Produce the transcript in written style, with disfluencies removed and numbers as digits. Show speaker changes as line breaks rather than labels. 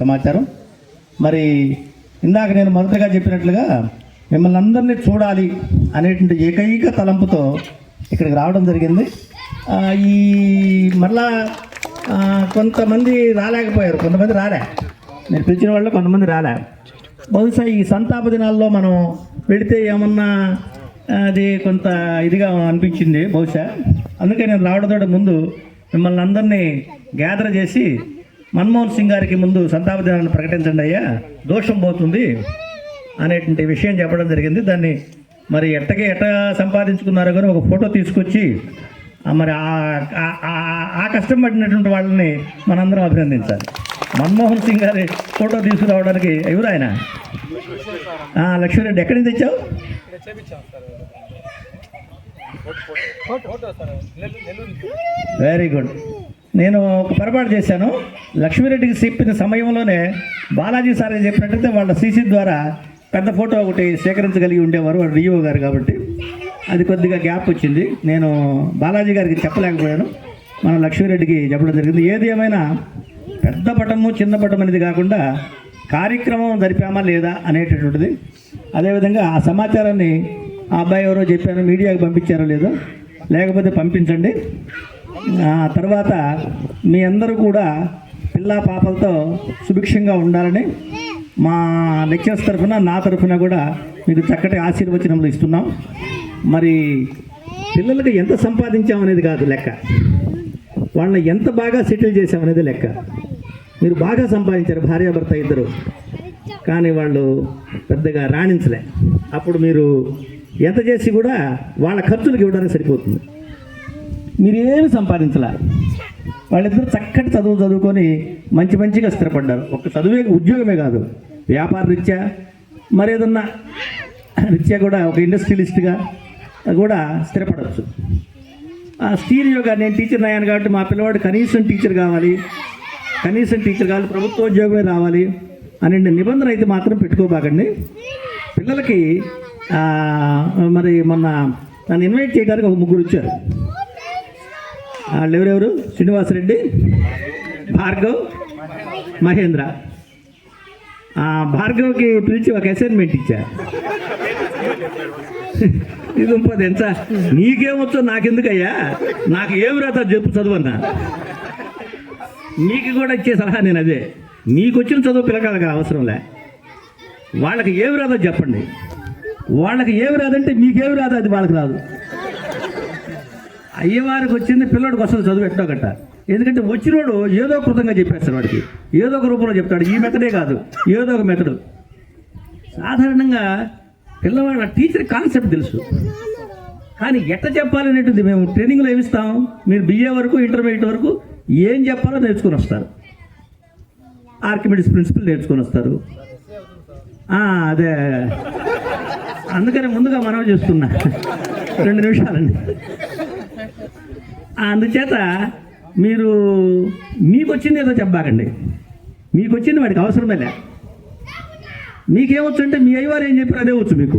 సమాచారం. మరి ఇందాక నేను మొదటగా చెప్పినట్లుగా మిమ్మల్ని అందరినీ చూడాలి అనేటువంటి ఏకైక తలంపుతో ఇక్కడికి రావడం జరిగింది. ఈ మళ్ళా కొంతమంది రాలేకపోయారు, కొంతమంది రాలే, నేను పిలిచిన వాళ్ళు కొంతమంది రాలే. బహుశా ఈ సంతాప దినాల్లో మనం వెళితే ఏమన్నా అది కొంత ఇదిగా అనిపించింది బహుశా. అందుకే నేను రావడంతో ముందు మిమ్మల్ని అందరినీ గ్యాదర్ చేసి మన్మోహన్ సింగ్ గారికి ముందు సంతాప దినాన్ని ప్రకటించండి అయ్యా, దోషం పోతుంది అనేటువంటి విషయం చెప్పడం జరిగింది. దాన్ని మరి ఎట్ట సంపాదించుకున్నారో కానీ ఒక ఫోటో తీసుకొచ్చి మరి ఆ కష్టం పడినటువంటి వాళ్ళని మనందరం అభినందించాలి. మన్మోహన్ సింగ్ గారి ఫోటో తీసుకురావడానికి ఎవరు ఆయన? లక్ష్మీరెడ్డి, ఎక్కడి నుంచి తెచ్చావు? Very good. నేను ఒక పొరపాటు చేశాను. లక్ష్మీరెడ్డికి చెప్పిన సమయంలోనే బాలాజీ సార్ ఏం చెప్పినట్టయితే వాళ్ళ సీసీ ద్వారా పెద్ద ఫోటో ఒకటి సేకరించగలిగి ఉండేవారు, వాడు రియో గారు కాబట్టి అది కొద్దిగా గ్యాప్ వచ్చింది. నేను బాలాజీ గారికి చెప్పలేకపోయాను, మన లక్ష్మీరెడ్డికి చెప్పడం జరిగింది. ఏది ఏమైనా పెద్ద పటము చిన్న పటం అనేది కాకుండా కార్యక్రమం జరిపామా లేదా అనేటటువంటిది. అదేవిధంగా ఆ సమాచారాన్ని ఆ అబ్బాయి ఎవరో చెప్పాను, మీడియాకి పంపించారో లేదో, లేకపోతే పంపించండి. తర్వాత మీ అందరూ కూడా పిల్లా పాపలతో సుభిక్షంగా ఉండాలని మా లెక్చర్స్ తరఫున, నా తరఫున కూడా మీకు చక్కటి ఆశీర్వచనములు ఇస్తున్నాం. మరి పిల్లలకి ఎంత సంపాదించామనేది కాదు లెక్క, వాళ్ళని ఎంత బాగా సెటిల్ చేసామనేది లెక్క. మీరు బాగా సంపాదించారు భార్యాభర్త ఇద్దరు, కానీ వాళ్ళు పెద్దగా రాణించలే. అప్పుడు మీరు ఎంత చేసి కూడా వాళ్ళ ఖర్చులకు ఇవ్వడానికి సరిపోతుంది. మీరు ఏమి సంపాదించలే. వాళ్ళిద్దరూ చక్కటి చదువుకొని మంచిగా స్థిరపడ్డారు. ఒక చదువే ఉద్యోగమే కాదు, వ్యాపార రీత్యా మరేదన్నా రీత్యా కూడా ఒక ఇండస్ట్రియలిస్ట్గా కూడా స్థిరపడవచ్చు. స్టీరియోగా నేను టీచర్ అయ్యాను కాబట్టి మా పిల్లవాడు కనీసం టీచర్ కావాలి, ప్రభుత్వ ఉద్యోగమే రావాలి అనే నిబంధన అయితే మాత్రం పెట్టుకోబాకండి. పిల్లలకి మరి మొన్న నన్ను ఇన్వైట్ చేయడానికి ఒక ముగ్గురు వచ్చారు. వాళ్ళు ఎవరెవరు? శ్రీనివాసరెడ్డి, భార్గవ్, మహేంద్ర. భార్గవ్కి పిలిచి ఒక అసైన్మెంట్ ఇచ్చా. ఇది ఇంకోది ఎంత నీకేమొచ్చో నాకెందుకయ్యా, నాకు ఏమి రాతో చెప్పు చదువన్నా. మీకు కూడా ఇచ్చే సలహా నేను అదే, మీకు వచ్చిన చదువు పిల్లకాయలకు అవసరంలే, వాళ్ళకి ఏమి రాదో చెప్పండి. వాళ్ళకి ఏమి రాదంటే మీకేమి రాదు, అది వాళ్ళకి రాదు. అయ్యవారికి వచ్చింది పిల్లడికి వస్తుంది చదువు ఎట్టో గట్ట. ఎందుకంటే వచ్చినోడు ఏదో కృతంగా చెప్పేస్తాడు, వాడికి ఏదో ఒక రూపంలో చెప్తాడు. ఈ మెథడే కాదు, ఏదో ఒక మెథడు. సాధారణంగా పిల్లవాడు టీచర్ కాన్సెప్ట్ తెలుసు, కానీ ఎట్ట చెప్పాలనేటుంది మేము ట్రైనింగ్లో ఏమిస్తాం. మీరు బిఏ వరకు, ఇంటర్మీడియట్ వరకు ఏం చెప్పాలో నేర్చుకొని వస్తారు. ఆర్కిమిడిస్ ప్రిన్సిపల్ నేర్చుకొని వస్తారు. అదే అందుకని ముందుగా మనం చేస్తున్నా 2 నిమిషాలండి. అందుచేత మీరు మీకు వచ్చింది ఏదో చెప్పాకండి, మీకు వచ్చింది వాడికి అవసరమే లే. మీకేమొచ్చు అంటే మీ అయ్యవారు ఏం చెప్పారు అదే వచ్చు మీకు.